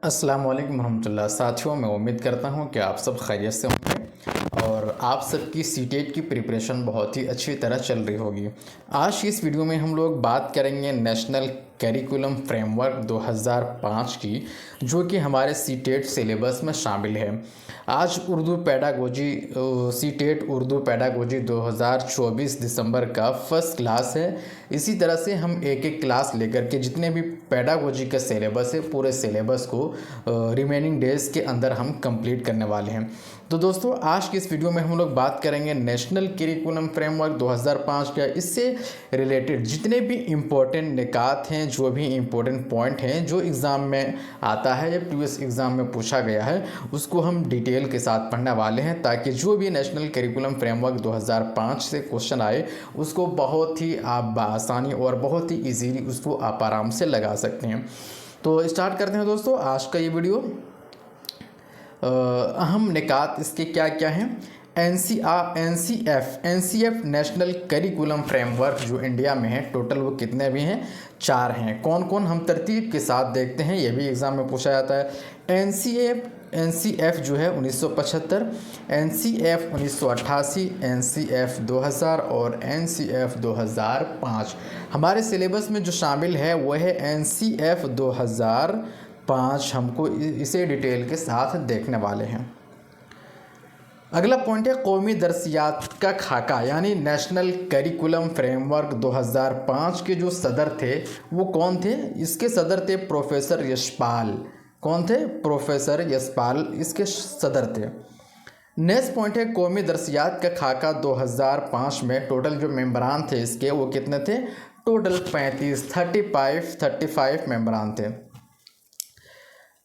अस्सलाम वालेकुम रहमतुल्लाह। साथियों, मैं उम्मीद करता हूँ कि आप सब खैरियत से होंगे और आप सबकी सीटेट की प्रिपरेशन बहुत ही अच्छी तरह चल रही होगी। आज की इस वीडियो में हम लोग बात करेंगे नेशनल करिकुलम फ्रेमवर्क 2005 की, जो कि हमारे सीटेट सिलेबस में शामिल है। आज Urdu pedagogy CTET Urdu pedagogy 2024 दिसंबर का फर्स्ट क्लास है। इसी तरह से हम एक एक क्लास लेकर के जितने भी पेडागोजी का सिलेबस है, पूरे सिलेबस को रिमेनिंग डेज के अंदर हम कंप्लीट करने वाले हैं। तो दोस्तों, आज की इस वीडियो में हम लोग बात करेंगे नेशनल करिकुलम फ्रेमवर्क 2005 का। इससे रिलेटेड जितने भी इम्पोर्टेंट निकात हैं, जो भी इम्पोर्टेंट पॉइंट हैं, जो एग्ज़ाम में आता है या प्रीवियस एग्ज़ाम में पूछा गया है, उसको हम डिटेल के साथ पढ़ने वाले हैं, ताकि जो भी नेशनल करिकुलम फ्रेमवर्क 2005 से क्वेश्चन आए उसको बहुत ही आप आसानी और बहुत ही ईजीली उसको आप आराम से लगा सकते हैं। तो स्टार्ट करते हैं दोस्तों आज का ये वीडियो। अहम निकात इसके क्या क्या हैं। एनसीएफ नेशनल करिकुलम फ्रेमवर्क जो इंडिया में है, टोटल वो कितने भी हैं? 4 हैं। कौन कौन, हम तरतीब के साथ देखते हैं, ये भी एग्ज़ाम में पूछा जाता है। एनसीएफ जो है 1975, एनसीएफ 1988, एनसीएफ 2000 और एनसीएफ 2005। हमारे सिलेबस में जो शामिल है वो है एनसीएफ 2005। हमको इसे डिटेल के साथ देखने वाले हैं। अगला पॉइंट है कौमी दरसियात का खाका, यानी नेशनल करिकुलम फ्रेमवर्क 2005 के जो सदर थे वो कौन थे? इसके सदर थे प्रोफेसर यशपाल। कौन थे? प्रोफेसर यशपाल इसके सदर थे। नेक्स्ट पॉइंट है कौमी दरसियात का खाका 2005 में टोटल जो मेंबरान थे इसके वो कितने थे? टोटल 35 मेंबरान थे।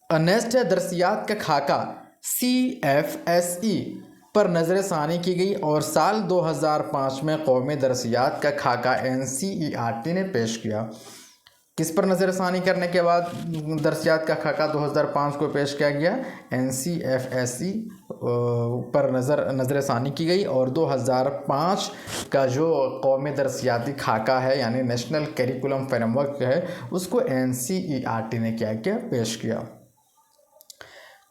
नेक्स्ट है दरसियात का खाका CFSE पर नज़र सानी की गई और साल 2005 में कौमी दरसियात का खाका NCERT ने पेश किया। किस पर नज़र सानी करने के बाद दरसियात का खाका 2005 को पेश किया गया? NCFSE पर नज़र सानी की गई और 2005 का जो कौमी दरसियाती खाका है, यानी नेशनल करिकुलम फ्रेमवर्क है, उसको NCERT ने क्या किया? पेश किया।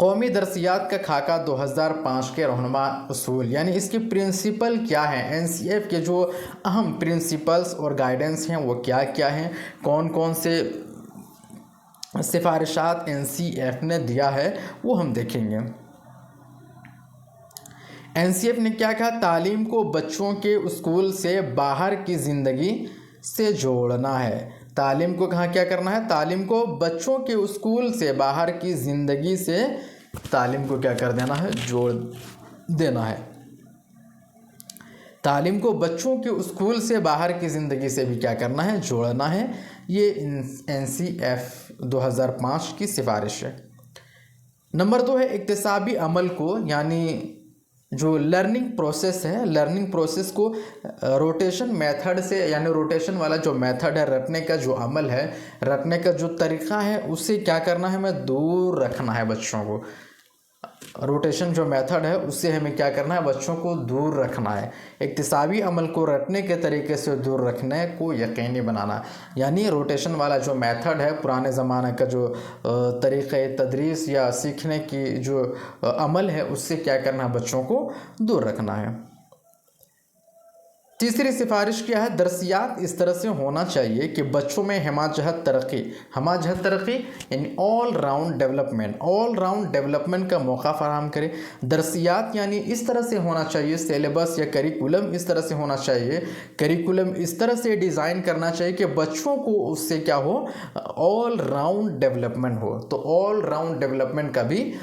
कौमी दरसियात का खाका 2005 के रहनुमा उसूल, यानी इसके प्रिंसिपल क्या हैं? एनसीएफ के जो अहम प्रिंसिपल्स और गाइडेंस हैं वो क्या क्या हैं? कौन कौन से सिफारिशात एनसीएफ ने दिया है वो हम देखेंगे। एनसीएफ ने क्या कहा? तालीम को बच्चों के स्कूल से बाहर की ज़िंदगी से जोड़ना है। तालीम को कहाँ क्या करना है? तालीम को बच्चों के स्कूल से बाहर की ज़िंदगी से तालीम को क्या कर देना है? जोड़ देना है। तालीम को बच्चों के स्कूल से बाहर की ज़िंदगी से भी क्या करना है? जोड़ना है। ये एनसीएफ 2005 की सिफारिश है। नंबर 2 है इक्तिसाबी अमल को, यानी जो लर्निंग प्रोसेस है, लर्निंग प्रोसेस को रोटेशन मेथड से, यानी रोटेशन वाला जो मेथड है, रटने का जो अमल है, रटने का जो तरीक़ा है, उससे क्या करना है? हमें दूर रखना है बच्चों को। रोटेशन जो मेथड है उससे हमें क्या करना है? बच्चों को दूर रखना है। इक्तिसाबी अमल को रटने के तरीके से दूर रखने को यकीनी बनाना, यानी रोटेशन वाला जो मेथड है, पुराने ज़माने का जो तरीक़े तदरीस या सीखने की जो अमल है, उससे क्या करना है? बच्चों को दूर रखना है। तीसरी सिफारिश क्या है? दरसियात इस तरह से होना चाहिए कि बच्चों में हमाजहत तरक्की यानी ऑल राउंड डेवलपमेंट का मौका फराहम करे। दरसियात यानी इस तरह से होना चाहिए, सिलेबस या करिकुलम इस तरह से होना चाहिए, करिकुलम इस तरह से डिज़ाइन करना चाहिए कि बच्चों को उससे क्या हो? ऑल राउंड डेवलपमेंट हो। तो ऑल राउंड डेवलपमेंट का भी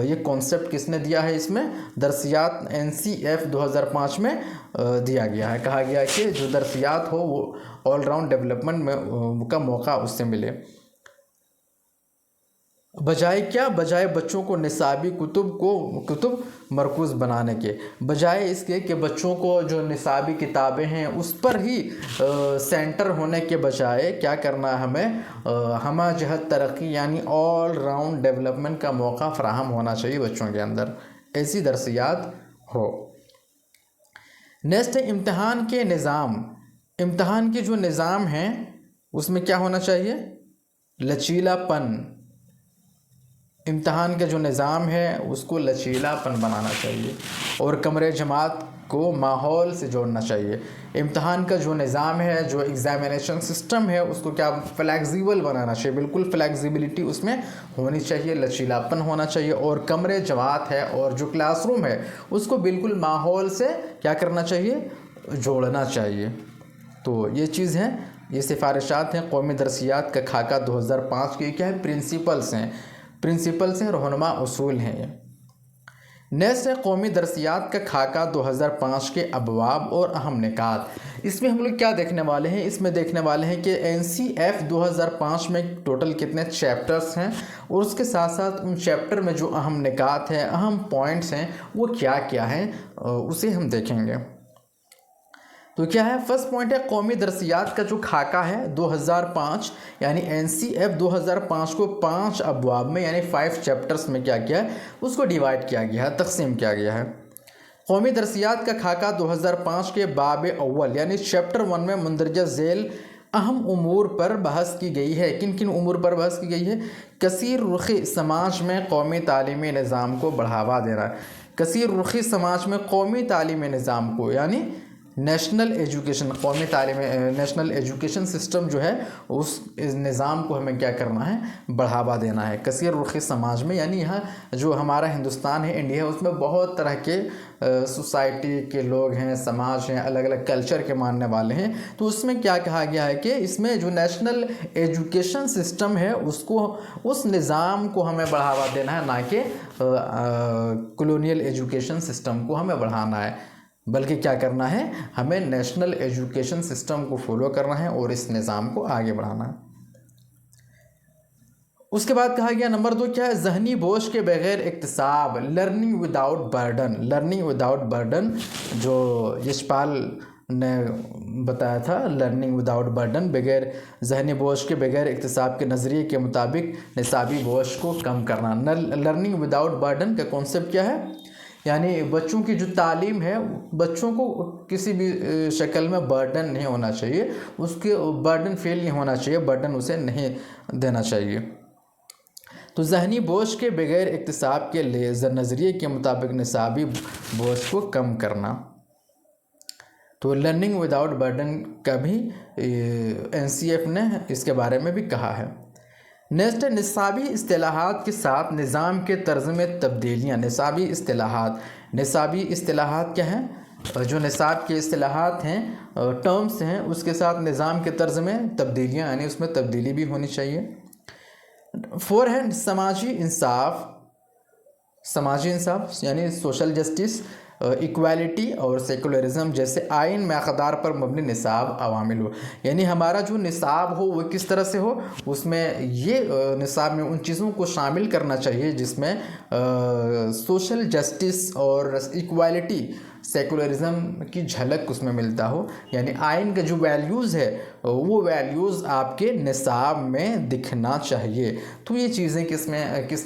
ये कॉन्सेप्ट किसने दिया है? इसमें दरसियात NCF 2005 में दिया गया है। कहा गया कि जो दरसियात हो वो ऑल राउंड डेवलपमेंट में का मौका उससे मिले। बजाय बच्चों को निसाबी कुतुब मरकूज़ बनाने के, बजाय इसके कि बच्चों को जो निसाबी किताबें हैं उस पर ही सेंटर होने के बजाय क्या करना है? हमें हमाजहत तरक्की यानी ऑल राउंड डेवलपमेंट का मौका फराहम होना चाहिए बच्चों के अंदर, ऐसी दरसियात हो। नेक्स्ट है इम्तिहान के निज़ाम। इम्तिहान के जो निज़ाम हैं उसमें क्या होना चाहिए? लचीलापन, امتحان کا جو نظام ہے اس کو لچیلاپن بنانا چاہیے اور کمرے جماعت کو ماحول سے جوڑنا چاہیے. امتحان کا جو نظام ہے، جو ایگزامینیشن سسٹم ہے، اس کو کیا فلیکزیبل بنانا چاہیے. بالکل فلیکزیبلٹی اس میں ہونی چاہیے، لچیلاپن ہونا چاہیے. اور کمرے جماعت ہے اور جو کلاس روم ہے اس کو بالکل ماحول سے کیا کرنا چاہیے، جوڑنا چاہیے. تو یہ چیز ہے، یہ سفارشات ہیں قومی درسیات کا خاکہ 2005 کے. کیا ہے؟ پرنسپلس ہیں، رہنما اصول ہیں. یہ نیکسٹ ہے قومی درسیات کا خاکہ 2005 کے ابواب اور اہم نکات. اس میں ہم لوگ کیا دیکھنے والے ہیں؟ اس میں دیکھنے والے ہیں کہ NCF 2005 میں ٹوٹل کتنے چیپٹرز ہیں اور اس کے ساتھ ساتھ ان چیپٹر میں جو اہم نکات ہیں، اہم پوائنٹس ہیں، وہ کیا کیا ہیں، اسے ہم دیکھیں گے. تو کیا ہے؟ فرسٹ پوائنٹ ہے قومی درسیات کا جو خاکہ ہے 2005 یعنی NCF 2005 کو 5 ابواب میں یعنی 5 چیپٹرز میں کیا کیا ہے، اس کو ڈیوائڈ کیا گیا ہے، تقسیم کیا گیا ہے. قومی درسیات کا خاکہ 2005 کے باب اول یعنی چیپٹر 1 میں مندرجہ ذیل اہم امور پر بحث کی گئی ہے. کن کن امور پر بحث کی گئی ہے؟ کثیر رخی سماج میں قومی تعلیمی نظام کو بڑھاوا دینا. کثیر رخی سماج میں قومی تعلیمی نظام کو یعنی نیشنل ایجوکیشن، قومی تعلیم، نیشنل ایجوکیشن سسٹم جو ہے اس نظام کو ہمیں کیا کرنا ہے، بڑھاوا دینا ہے. کثیر رخی سماج میں یعنی یہاں جو ہمارا ہندوستان ہے، انڈیا ہے، اس میں بہت طرح کے سوسائٹی کے لوگ ہیں، سماج ہیں، الگ الگ کلچر کے ماننے والے ہیں. تو اس میں کیا کہا گیا ہے کہ اس میں جو نیشنل ایجوکیشن سسٹم ہے اس نظام کو ہمیں بڑھاوا دینا ہے، نہ کہ کلونیل ایجوکیشن سسٹم کو ہمیں بڑھانا ہے، بلکہ کیا کرنا ہے، ہمیں نیشنل ایجوکیشن سسٹم کو فالو کرنا ہے اور اس نظام کو آگے بڑھانا ہے. اس کے بعد کہا گیا نمبر 2 کیا ہے؟ ذہنی بوجھ کے بغیر اکتساب، learning without burden. Learning without burden جو یشپال نے بتایا تھا، لرننگ وداؤٹ برڈن، بغیر ذہنی بوجھ کے بغیر اکتساب کے نظریے کے مطابق نصابی بوجھ کو کم کرنا. لرننگ وداؤٹ برڈن کا کانسیپٹ کیا ہے؟ یعنی بچوں کی جو تعلیم ہے، بچوں کو کسی بھی شکل میں برڈن نہیں ہونا چاہیے، اس کے برڈن فیل نہیں ہونا چاہیے، برڈن اسے نہیں دینا چاہیے. تو ذہنی بوجھ کے بغیر اکتساب کے نظریے کے مطابق نصابی بوجھ کو کم کرنا. تو لرننگ وداؤٹ برڈن کا بھی NCF نے اس کے بارے میں بھی کہا ہے. نیکسٹ ہے نصابی اصطلاحات کے ساتھ نظام کے طرز میں تبدیلیاں. نصابی اصطلاحات کیا ہیں؟ جو نصاب کے اصطلاحات ہیں، ٹرمز ہیں، اس کے ساتھ نظام کے طرز میں تبدیلیاں یعنی اس میں تبدیلی بھی ہونی چاہیے. 4 ہے سماجی انصاف یعنی سوشل جسٹس، ایکویلٹی اور سیکولرزم جیسے آئین میں اقدار پر مبنی نصاب عوامل ہو. یعنی ہمارا جو نصاب ہو وہ کس طرح سے ہو، اس میں یہ نصاب میں ان چیزوں کو شامل کرنا چاہیے جس میں سوشل جسٹس اور ایکویلٹی، سیکولرزم کی جھلک اس میں ملتا ہو. یعنی آئین کا جو ویلیوز ہے وہ ویلیوز آپ کے نصاب میں دکھنا چاہیے. تو یہ چیزیں کس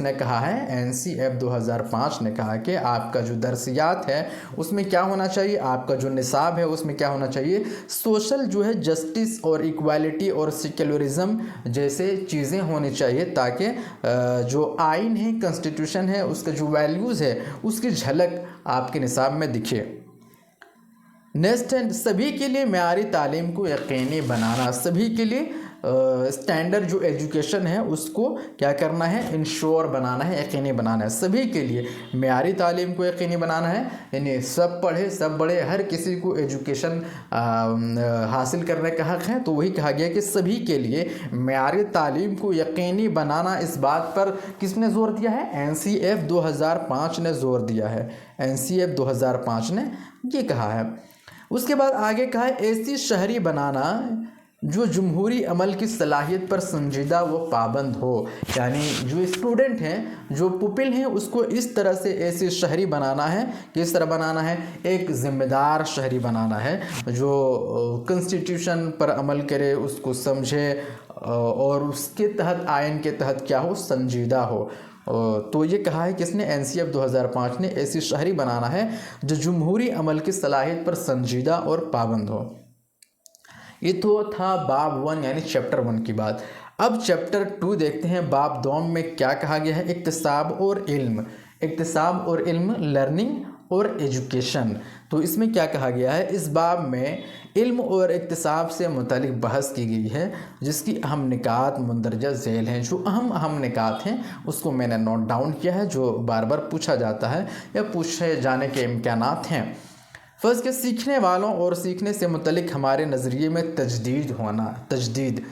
نے کہا ہے؟ NCF 2005 نے کہا کہ آپ کا جو درسیات ہے اس میں کیا ہونا چاہیے، آپ کا جو نصاب ہے اس میں کیا ہونا چاہیے، سوشل جو ہے جسٹس اور ایکویلٹی اور سیکولرزم جیسے چیزیں ہونی چاہیے، تاکہ جو آئین ہے، کنسٹیٹیوشن ہے، اس کا جو ویلیوز ہے اس کی جھلک آپ کے نصاب میں دکھے. نیکسٹ ہے سبھی کے لیے معیاری تعلیم کو یقینی بنانا. سبھی کے لیے اسٹینڈرڈ جو ایجوکیشن ہے اس کو کیا کرنا ہے، انشور بنانا ہے، یقینی بنانا ہے. سبھی کے لیے معیاری تعلیم کو یقینی بنانا ہے، یعنی سب پڑھے سب بڑھے، ہر کسی کو ایجوکیشن حاصل کرنے کا حق ہے. تو وہی کہا گیا کہ سبھی کے لیے معیاری تعلیم کو یقینی بنانا. اس بات پر کس نے زور دیا ہے؟ NCF 2005 نے زور دیا ہے. NCF 2005 نے یہ کہا ہے. اس کے بعد آگے کہا ہے ایسی شہری بنانا جو جمہوری عمل کی صلاحیت پر سنجیدہ و پابند ہو. یعنی جو اسٹوڈنٹ ہیں، جو پوپل ہیں، اس کو اس طرح سے ایسی شہری بنانا ہے. کس طرح بنانا ہے؟ ایک ذمہ دار شہری بنانا ہے جو کنسٹیٹیوشن پر عمل کرے، اس کو سمجھے اور اس کے تحت، آئین کے تحت کیا ہو، سنجیدہ ہو. تو یہ کہا ہے کس نے؟ NCF 2005 نے ایسی شہری بنانا ہے جو جمہوری عمل کی صلاحیت پر سنجیدہ اور پابند ہو. یہ تو تھا باب 1 یعنی چیپٹر 1 کی بات. अब चैप्टर 2 देखते हैं। बाब दोम में क्या कहा गया है? इक्तिसाब और इल्म, इक्तिसाब और इल्म, लर्निंग और एजुकेशन। तो इसमें क्या कहा गया है? इस बाब में इल्म और इक्तिसाब से मुतालिक बहस की गई है, जिसकी अहम निकात मंदरजा झेल हैं। जो अहम निकात हैं उसको मैंने नोट डाउन किया है, जो बार बार पूछा जाता है या पूछे जाने के इम्कानात हैं। फर्स्ट के सीखने वालों और सीखने से मुतालिक हमारे नज़रिए में तजदीद होना, तजदीद,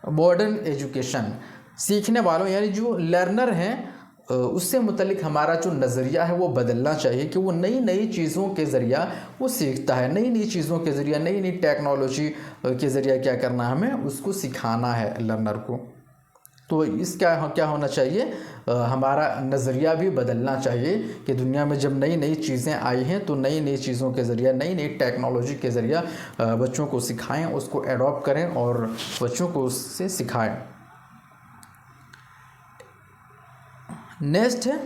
मॉडर्न एजुकेशन। सीखने वालों यानी जो लर्नर हैं उससे मुतालिक हमारा जो नज़रिया है वो बदलना चाहिए कि वो नई नई चीज़ों के ज़रिया वो सीखता है, नई नई चीज़ों के ज़रिया, नई नई टेक्नोलॉजी के ज़रिया क्या करना है, हमें उसको सिखाना है लर्नर को। तो इसका क्या होना चाहिए? हमारा नज़रिया भी बदलना चाहिए कि दुनिया में जब नई नई चीज़ें आई हैं तो नई नई चीज़ों के ज़रिया, नई नई टेक्नोलॉजी के ज़रिया बच्चों को सिखाएं, उसको एडॉप्ट करें और बच्चों को उससे सिखाएं। नेक्स्ट है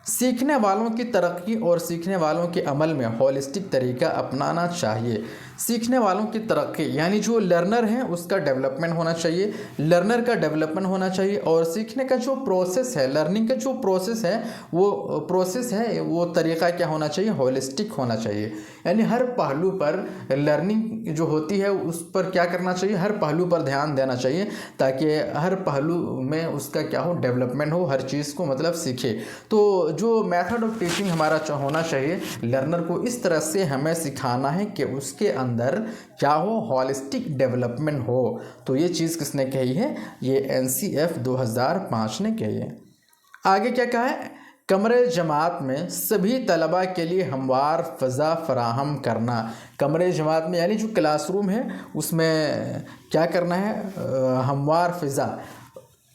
सीखने वालों की तरक्की और सीखने वालों के अमल में होलिस्टिक तरीका अपनाना चाहिए। सीखने वालों की तरक्की यानी जो लर्नर हैं उसका डेवलपमेंट होना चाहिए, लर्नर का डेवलपमेंट होना चाहिए, और सीखने का जो प्रोसेस है, लर्निंग का जो प्रोसेस है वो तरीका क्या होना चाहिए? होलिस्टिक होना चाहिए। यानी हर पहलू पर लर्निंग जो होती है उस पर क्या करना चाहिए? हर पहलू पर ध्यान देना चाहिए ताकि हर पहलू में उसका क्या हो? डेवलपमेंट हो, हर चीज़ को मतलब सीखे। तो जो मेथड ऑफ टीचिंग हमारा होना चाहिए, लर्नर को इस तरह से हमें सिखाना है कि उसके अंदर क्या हो? हॉलिस्टिक डेवलपमेंट हो। तो ये चीज़ किसने कही है? ये NCF 2005 ने कही है। आगे क्या कहा है? कमरे जमात में सभी तलबा के लिए हमवार फ़ज़ा फराहम करना। कमरे जमात में यानी जो क्लासरूम है उसमें क्या करना है? हमवार फ़ज़ा।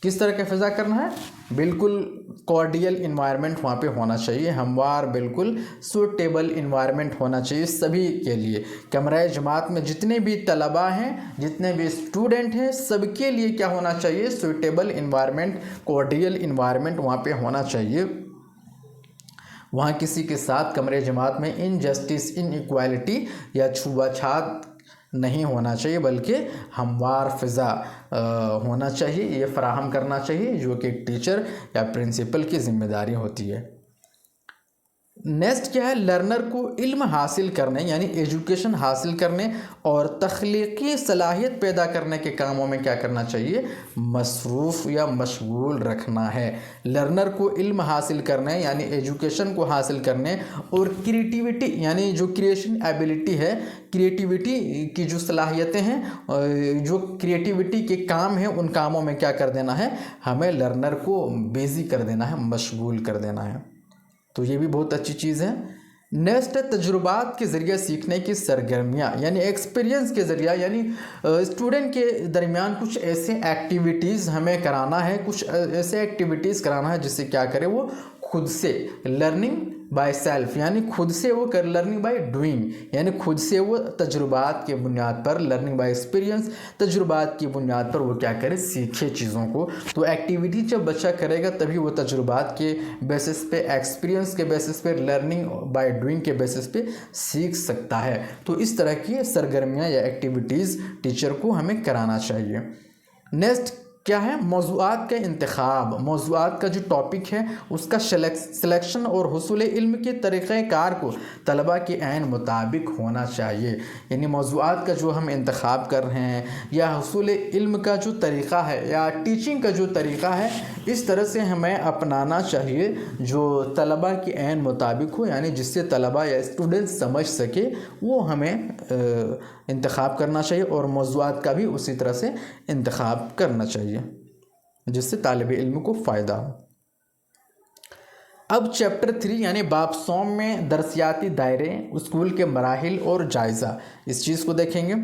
किस तरह का फ़ज़ा करना है? बिल्कुल कॉर्डियल इन्वायरमेंट वहाँ पे होना चाहिए, हमवार, बिल्कुल सूटेबल इन्वायरमेंट होना चाहिए सभी के लिए। कमरे जमात में जितने भी तलबा हैं, जितने भी स्टूडेंट हैं, सबके लिए क्या होना चाहिए? सूटेबल इन्वायरमेंट, कॉर्डियल इन्वायरमेंट वहाँ पे होना चाहिए। वहाँ किसी के साथ कमरे जमात में इनजस्टिस, इनइक्वालिटी या छुआछूत नहीं होना चाहिए, बल्कि हमवार फ़ज़ा होना चाहिए। ये फ़राहम करना चाहिए जो कि टीचर या प्रिंसिपल की ज़िम्मेदारी होती है। नेक्स्ट क्या है? लर्नर को इल्म हासिल करने यानी एजुकेशन हासिल करने और तख्लीकी सलाहियत पैदा करने के कामों में क्या करना चाहिए? मसरूफ़ या मशगूल रखना है। लर्नर को इल्म हासिल करने यानी एजुकेशन को हासिल करने और क्रिएटिविटी यानी जो क्रिएशन एबिलिटी है, क्रिएटिविटी की जो सलाहियतें हैं, जो क्रिएटिविटी के काम हैं, उन कामों में क्या कर देना है? हमें लर्नर को बिज़ी कर देना है, मशगूल कर देना है। तो ये भी बहुत अच्छी चीज़ है। नेक्स्ट है तजुर्बात के ज़रिए सीखने की सरगर्मियाँ यानी एक्सपीरियंस के ज़रिए, यानी स्टूडेंट के दरमियान कुछ ऐसे एक्टिविटीज़ हमें कराना है, कुछ ऐसे एक्टिविटीज़ कराना है जिससे क्या करे? वो खुद से लर्निंग बाय सेल्फ यानी खुद से वो कर, लर्निंग बाय डूइंग यानी खुद से वो तजुर्बात के बुनियाद पर, लर्निंग बाय एक्सपीरियंस, तजुर्बात की बुनियाद पर वो क्या करे? सीखे चीज़ों को। तो एक्टिविटी जब बच्चा करेगा तभी वो तजुर्बात के बेसिस पे, एक्सपीरियंस के बेसिस पे, लर्निंग बाय डूइंग के बेसिस पे सीख सकता है। तो इस तरह की सरगर्मियाँ या एक्टिविटीज़ टीचर को हमें कराना चाहिए। नेक्स्ट क्या है? मौज़ूआत का इंतखाब। मौज़ूआत का जो टॉपिक है उसका सिलेक्शन और हुसूल इल्म के तरीक़ाकार को तलबा के ऐन मुताबिक होना चाहिए। यानी मौज़ूआत का जो हम इंतखाब कर रहे हैं या हुसूल इल्म का जो तरीक़ा है या टीचिंग का जो तरीक़ा है, इस तरह से हमें अपनाना चाहिए जो तलबा के ऐन मुताबिक हो, यानी जिससे तलबा या स्टूडेंट समझ सके, वो हमें इंतखाब करना चाहिए। और मौज़ूआत का भी उसी तरह से इंतखाब करना चाहिए जिससे तालिब इल्म को फ़ायदा हो। अब चैप्टर 3 यानी बाब सोम में दरसियाती दायरे, स्कूल के मराहिल और जायज़ा, इस चीज़ को देखेंगे।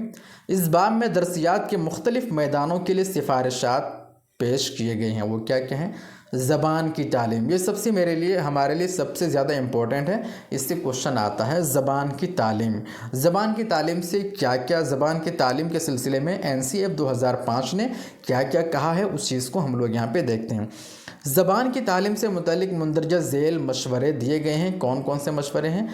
इस बाब में दरसियात के मुख्तलिफ़ मैदानों के लिए सिफारिशात पेश किए गए हैं। वो क्या क्या हैं? ज़बान की तालीम, ये सबसे हमारे लिए सबसे ज़्यादा इम्पोर्टेंट है, इससे क्वेश्चन आता है। ज़बान की तालीम, ज़बान की तालीम से क्या क्या, ज़बान की तालीम के सिलसिले में NCF 2005 ने क्या क्या कहा है, उस चीज़ को हम लोग यहाँ पे देखते हैं। ज़बान की तालीम से मुतल्लिक़ मंदरजा झेल मशवरे दिए गए हैं। कौन कौन से मशवरे हैं?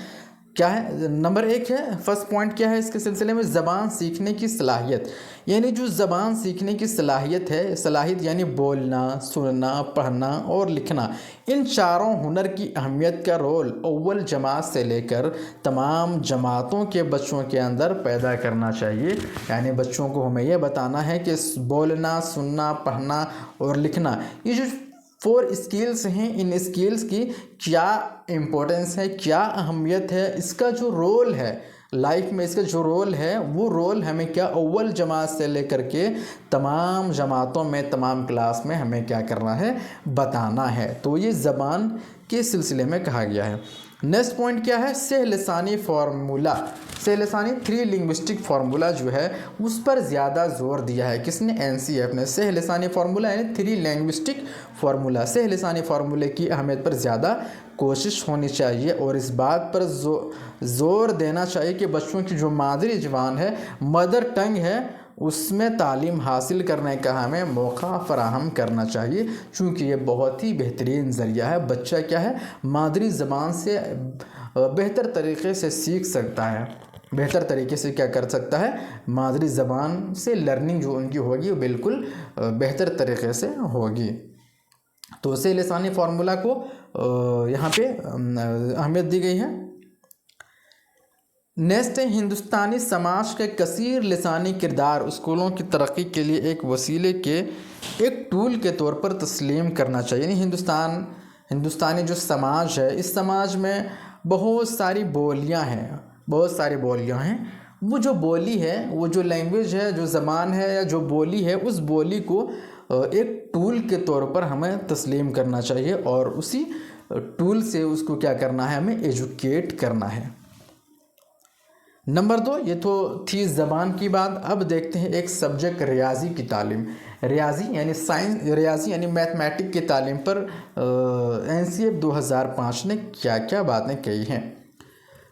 क्या है, नंबर 1 है, फर्स्ट पॉइंट क्या है इसके सिलसिले में, ज़बान सीखने की सलाहियत। यानी जो ज़बान सीखने की सलाहियत है, सलाहियत यानी बोलना, सुनना, पढ़ना और लिखना, इन चारों हुनर की अहमियत का रोल अव्वल जमात से लेकर तमाम जमातों के बच्चों के अंदर पैदा करना चाहिए। यानी बच्चों को हमें यह बताना है कि बोलना, सुनना, पढ़ना और लिखना, ये जो 4 स्किल्स हैं, इन स्किल्स की क्या इम्पोर्टेंस है, क्या अहमियत है, इसका जो रोल है लाइफ में, इसका जो रोल है वो रोल हमें क्या अव्वल जमात से लेकर के तमाम जमातों में, तमाम क्लास में हमें क्या करना है, बताना है। तो ये ज़बान के सिलसिले में कहा गया है। नेक्स्ट पॉइंट क्या है, सहलसानी फार्मूला। सहलसानी 3 लिंग्विस्टिक फार्मूला जो है उस पर ज़्यादा जोर दिया है। किसने, NCF ने। सहलसानी फार्मूला यानी 3 लिंग्विस्टिक फार्मूला, सहलसानी फार्मूले की अहमियत पर ज़्यादा कोशिश होनी चाहिए और इस बात पर जोर देना चाहिए कि बच्चों की जो मादरी ज़बान है, मदर टंग है, उसमें तालीम हासिल करने का हमें मौका फ़राहम करना चाहिए, चूँकि ये बहुत ही बेहतरीन ज़रिया है। बच्चा क्या है, मादरी ज़बान से बेहतर तरीक़े से सीख सकता है, बेहतर तरीके से क्या कर सकता है, मादरी ज़बान से लर्निंग जो उनकी होगी वो बिल्कुल बेहतर तरीके से होगी। तो इसे लसानी फार्मूला को यहाँ पे अहमियत दी गई है। नेक्स्ट है, हिंदुस्तानी समाज के कसीर लसानी किरदार स्कूलों की तरक्की के लिए एक वसीले के, एक टूल के तौर पर तस्लीम करना चाहिए। यानी हिंदुस्तानी जो समाज है, इस समाज में बहुत सारी बोलियां हैं, बहुत सारी बोलियां हैं। वो जो बोली है, वो जो लैंग्वेज है, जो ज़बान है या जो बोली है, उस बोली को एक टूल के तौर पर हमें तस्लीम करना चाहिए और उसी टूल से उसको क्या करना है, हमें एजुकेट करना है। नंबर 2, ये तो थी ज़बान की बात। अब देखते हैं एक सब्जेक्ट रियाजी की तालीम। रियाजी यानी साइंस, रियाजी यानी मैथमेटिक की तालीम पर NCF 2005 ने क्या क्या बातें कही हैं।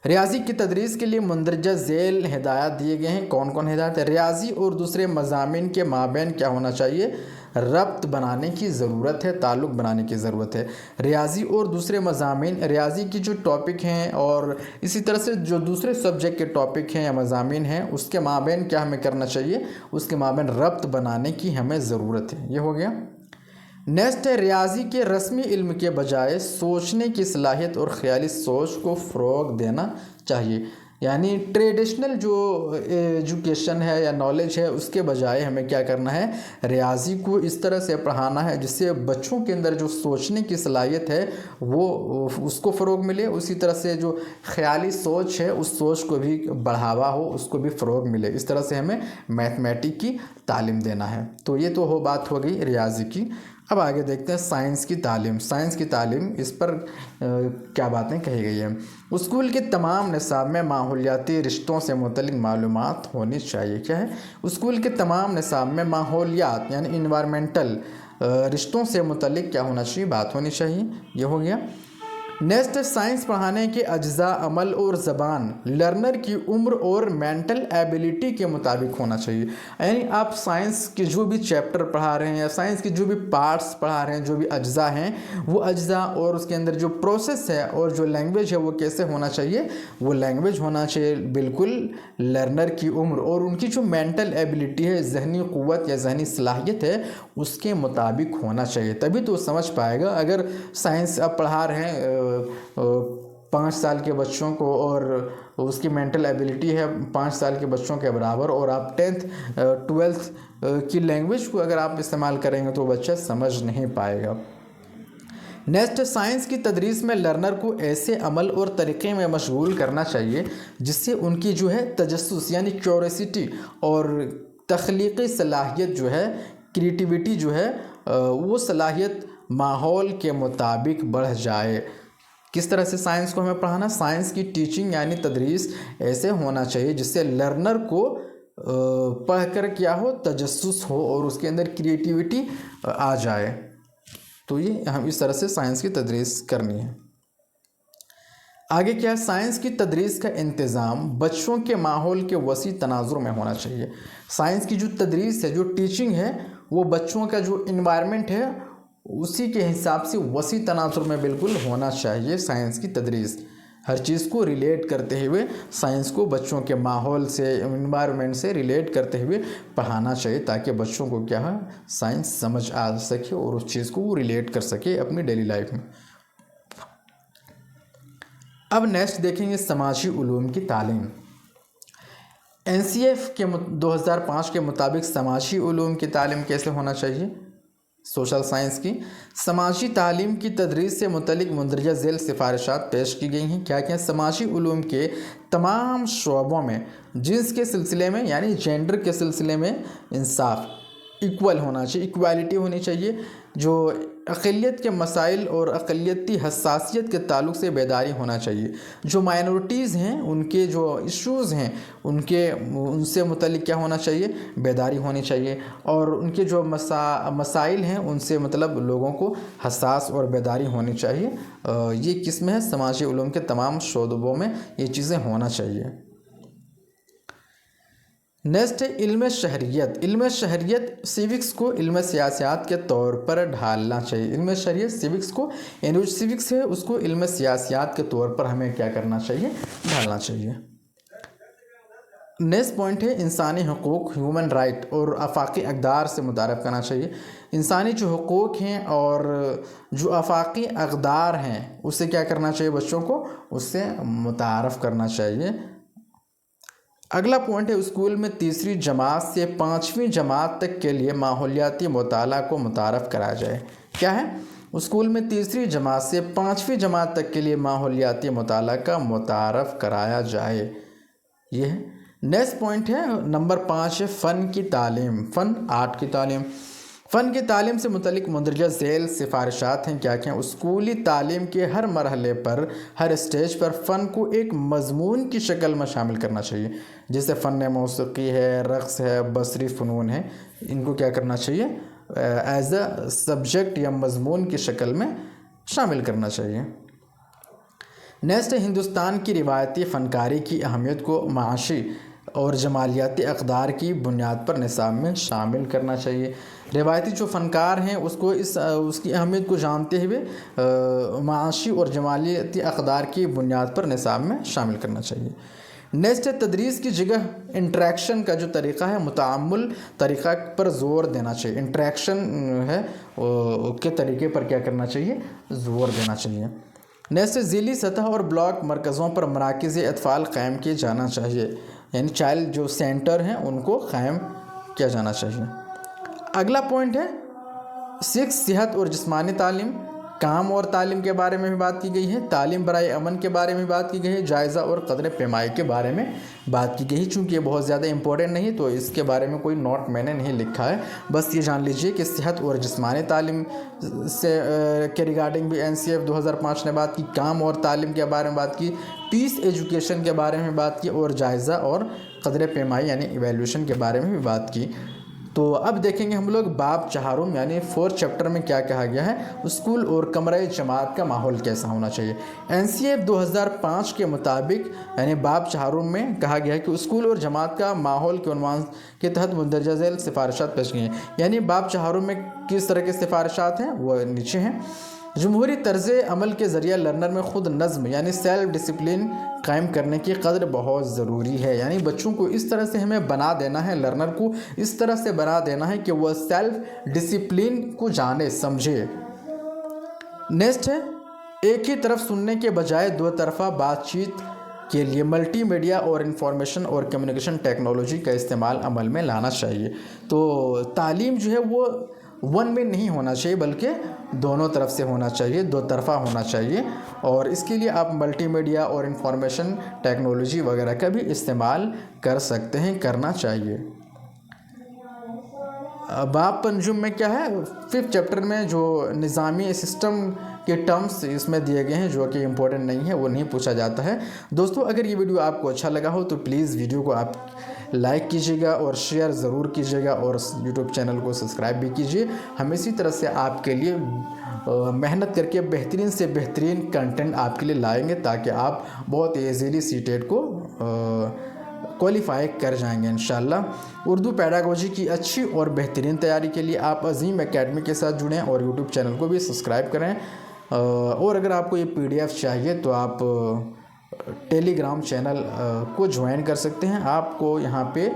रियाजी की तदरीस के लिए मंदरजा झेल हिदायत दिए गए हैं। कौन कौन हिदायत है, रियाजी और दूसरे मज़ामीन के माबैन क्या होना चाहिए, रब्त बनाने की ज़रूरत है, ताल्लुक़ बनाने की ज़रूरत है। रियाजी और दूसरे मज़ामीन, रियाजी की जो टॉपिक हैं और इसी तरह से जो दूसरे सब्जेक्ट के टॉपिक हैं या मज़ामीन हैं, उसके माबैन क्या हमें करना चाहिए, उसके माबैन रब्त बनाने की हमें ज़रूरत है। ये हो गया। नेक्स्ट है, रियाजी के रस्मी इल्म के बजाय सोचने की सलाहियत और ख़याली सोच को फ़रोग़ देना चाहिए। यानी ट्रेडिशनल जो एजुकेशन है या नॉलेज है, उसके बजाय हमें क्या करना है, रियाजी को इस तरह से पढ़ाना है जिससे बच्चों के अंदर जो सोचने की सलाहियत है वो उसको फ़रोग़ मिले, उसी तरह से जो ख़याली सोच है उस सोच को भी बढ़ावा हो, उसको भी फ़रोग़ मिले। इस तरह से हमें मैथमेटिक की तालीम देना है। तो ये तो बात हो गई रियाजी की। अब आगे देखते हैं साइंस की तालीम। साइंस की तालीम, इस पर क्या बातें कही गई हैं। स्कूल के तमाम निसाब में माहौलियाती रिश्तों से मुतल्लिक़ मालूमात होनी चाहिए। क्या है, स्कूल के तमाम निसाब में माहौलियात यानी इन्वायरमेंटल रिश्तों से मुतल्लिक़ क्या होना चाहिए, बात होनी चाहिए। ये हो गया। नेक्स्ट, साइंस पढ़ाने के अज्जा, अमल और ज़बान लर्नर की उम्र और मेंटल एबिलिटी के मुताबिक होना चाहिए। यानी आप साइंस के जो भी चैप्टर पढ़ा रहे हैं या साइंस के जो भी पार्ट्स पढ़ा रहे हैं, जो भी अज्जा हैं, वो अज्जा और उसके अंदर जो प्रोसेस है और जो लैंग्वेज है वो कैसे होना चाहिए, वो लैंग्वेज होना चाहिए बिल्कुल लर्नर की उम्र और उनकी जो मेंटल एबिलिटी है, जहनी क़ुव्वत या जहनी सलाहियत है, उसके मुताबिक होना चाहिए। तभी तो समझ पाएगा। अगर साइंस आप पढ़ा रहे हैं 5 साल के बच्चों को और उसकी मेंटल एबिलिटी है 5 साल के बच्चों के बराबर, और आप 10th 12th की लैंग्वेज को अगर आप इस्तेमाल करेंगे तो बच्चा समझ नहीं पाएगा। नेक्स्ट, साइंस की तदरीस में लर्नर को ऐसे अमल और तरीक़े में मशगूल करना चाहिए जिससे उनकी जो है तजस्सुस यानी क्यूरियोसिटी और तख्लीक़ी सलाहियत जो है, क्रिएटिविटी जो है, वो सलाहियत माहौल के मुताबिक बढ़ जाए। किस तरह से साइंस को हमें पढ़ाना, साइंस की टीचिंग यानी तदरीस ऐसे होना चाहिए जिससे लर्नर को पढ़कर क्या हो, तजस्सुस हो और उसके अंदर क्रिएटिविटी आ जाए। तो ये हम इस तरह से साइंस की तदरीस करनी है। आगे क्या है, साइंस की तदरीस का इंतज़ाम बच्चों के माहौल के वसी तनाजुर में होना चाहिए। साइंस की जो तदरीस है, जो टीचिंग है, वो बच्चों का जो इन्वायरमेंट है उसी के हिसाब से वसी तनाजुर में बिल्कुल होना चाहिए साइंस की तदरीस। हर चीज़ को रिलेट करते हुए साइंस को बच्चों के माहौल से, एनवायरनमेंट से रिलेट करते हुए पढ़ाना चाहिए, ताकि बच्चों को क्या है साइंस समझ आ सके और उस चीज़ को वो रिलेट कर सके अपनी डेली लाइफ में। अब नेक्स्ट देखेंगे समाजी उलूम की तालीम। NCF के 2005 के मुताबिक समाजी उलूम की तालीम कैसे होना चाहिए? सोशल साइंस की समाजी तालीम की तदरीस से मुतल्लिक मंदरजा झैल सिफारिशात पेश की गई हैं। क्या क्या? समाजी उलूम के तमाम शोबों में जिन्स के सिलसिले में यानी जेंडर के सिलसिले में इंसाफ, इक्वल होना चाहिए, इक्वालिटी होनी चाहिए। जो अक़लियत के मसाइल और अक़लियती हसासियत के ताल्लुक़ से बेदारी होना चाहिए। जो माइनॉरिटीज़ हैं उनके जो इश्यूज़ हैं उनसे मुतल्लिक क्या होना चाहिए? बेदारी होनी चाहिए। और उनके जो मसाइल हैं उनसे मतलब लोगों को हसास और बेदारी होनी चाहिए। ये किस्म है समाजी उलूम के तमाम शोबों में ये चीज़ें होना चाहिए। नेक्स्ट है इल्म शहरियत। इल्म शहरियत सिविक्स को इल्म सियासत के तौर पर ढालना चाहिए। इल्म शहरियत सिविक्स को यानी जो सिविक्स है उसको इल्म सियासत के तौर पर हमें क्या करना चाहिए? ढालना चाहिए। नेक्स्ट पॉइंट है इंसानी हकूक़, ह्यूमन राइट और आफाकी अक़दार से मुतारफ़ करना चाहिए। इंसानी जो हकूक़ हैं और जो आफाकी अक़दार हैं उससे क्या करना चाहिए? बच्चों को उससे मुतारफ़ करना चाहिए। अगला पॉइंट है स्कूल में तीसरी जमात से 5वीं जमात तक के लिए माहौलियाती मुताला को मुतारफ़ कराया जाए। क्या है? स्कूल में तीसरी जमात से 5वीं जमात तक के लिए माहौलियाती मुताला का मुतारफ़ कराया जाए। ये है। नेक्स्ट पॉइंट है नंबर 5 है फ़न की तालीम, फ़न आर्ट की तालीम। फ़न की तालीम से मुतल्लिक मंदरजा झैल सिफारिशात हैं। क्या क्या? स्कूली तालीम के हर मरहले पर, हर स्टेज पर फ़न को एक मज़मून की शक्ल में शामिल करना चाहिए। जैसे फ़न मौसीकी है, रक़्स है, बसरी फ़नून है, इनको क्या करना चाहिए? एज अ सब्जेक्ट या मज़मून की शक्ल में शामिल करना चाहिए। नेक्स्ट है हिंदुस्तान की रिवायती फ़नकारी की अहमियत को माशी और जमालियाती अक़दार की बुनियाद पर निसाब में शामिल करना चाहिए। रिवायती जो फ़नकार हैं उसको उसकी अहमियत को जानते हुए माशी और जमालियाती अक़दार की बुनियाद पर निसाब में शामिल करना चाहिए। नेक्स्ट है तदरीस की जगह इंटरेक्शन का जो तरीक़ा है, मुताअम्मुल तरीक़ा पर ज़ोर देना चाहिए। इंटरेक्शन है के तरीक़े पर क्या करना चाहिए? ज़ोर देना चाहिए। नेक्स्ट ज़िली सतह और ब्लॉक मरकज़ों पर मराकिज़ अतफ़ाल क़ायम किए जाना चाहिए, यानी चाइल्ड जो सेंटर हैं उनको क़ायम किया जाना चाहिए। अगला पॉइंट है 6 सेहत और जिस्मानी तालीम। काम और तालीम के बारे में भी बात की गई है। तालीम बराए अमन के बारे में बात की गई है। जायज़ा और क़द्र पैमाई के बारे में बात की गई है। चूँकि ये बहुत ज़्यादा इंपॉर्टेंट नहीं तो इसके बारे में कोई नोट मैंने नहीं लिखा है। बस ये जान लीजिए कि सेहत और जिस्मानी तालीम से के रिगार्डिंग भी NCF 2005 ने बात की। काम और तालीम के बारे में बात की। पीस एजुकेशन के बारे में बात की और जायज़ा और क़द्र पैमाई यानी इवैल्यूएशन के बारे में भी बात की। तो अब देखेंगे हम लोग बाब चहारुम यानी 4th चैप्टर में क्या कहा गया है, स्कूल और कमरे जमात का माहौल कैसा होना चाहिए। NCF 2005 के मुताबिक यानी बाब चहारुम में कहा गया है कि स्कूल और जमात का माहौल के उन्वान के तहत मंदरजा झैल सिफारिशात पेश की हैं। यानी बाब चहारुम में किस तरह के सिफारिशात हैं वो नीचे हैं। जमहूरी तर्ज़ अमल के ज़रिए लर्नर में ख़ुद नज़्म यानी सेल्फ डिसिप्लिन कायम करने की कदर बहुत ज़रूरी है। यानी बच्चों को इस तरह से हमें बना देना है, लर्नर को इस तरह से बना देना है कि वह सेल्फ डिसिप्लिन को जाने समझे। नेक्स्ट है एक ही तरफ सुनने के बजाय दो तरफ़ा बातचीत के लिए मल्टीमीडिया और इंफॉर्मेशन और कम्युनिकेशन टेक्नोलॉजी का इस्तेमाल अमल में लाना चाहिए। तो तालीम जो है वो वन में नहीं होना चाहिए बल्कि दोनों तरफ से होना चाहिए, दो तरफ़ा होना चाहिए। और इसके लिए आप मल्टीमीडिया और इंफॉर्मेशन टेक्नोलॉजी वगैरह का भी इस्तेमाल कर सकते हैं, करना चाहिए। बाब पंजुम में क्या है, 5th चैप्टर में जो निज़ामी सिस्टम के टर्म्स इसमें दिए गए हैं जो कि इम्पोर्टेंट नहीं है, वो नहीं पूछा जाता है। दोस्तों अगर ये वीडियो आपको अच्छा लगा हो तो प्लीज़ वीडियो को आप लाइक कीजिएगा और शेयर ज़रूर कीजिएगा और यूट्यूब चैनल को सब्सक्राइब भी कीजिए। हम इसी तरह से आपके लिए मेहनत करके बेहतरीन से बेहतरीन कंटेंट आपके लिए लाएंगे ताकि आप बहुत ईज़िली सीटेट को क्वालिफाई कर जाएंगे इंशाल्लाह। उर्दू पैडागोजी की अच्छी और बेहतरीन तैयारी के लिए आप अज़ीम एकेडमी के साथ जुड़ें और यूट्यूब चैनल को भी सब्सक्राइब करें। और अगर आपको ये PDF चाहिए तो आप ٹیلی گرام چینل کو جوائن کر سکتے ہیں۔ آپ کو یہاں پہ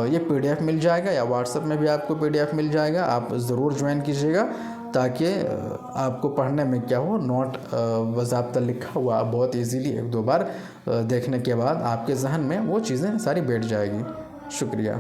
یہ PDF مل جائے گا، یا واٹس ایپ میں بھی آپ کو PDF مل جائے گا، آپ ضرور جوائن کیجیے گا تاکہ آپ کو پڑھنے میں کیا ہو، نوٹ باضابطہ لکھا ہوا بہت ایزیلی 1-2 بار دیکھنے کے بعد آپ کے ذہن میں وہ چیزیں ساری بیٹھ جائے گی۔ شکریہ۔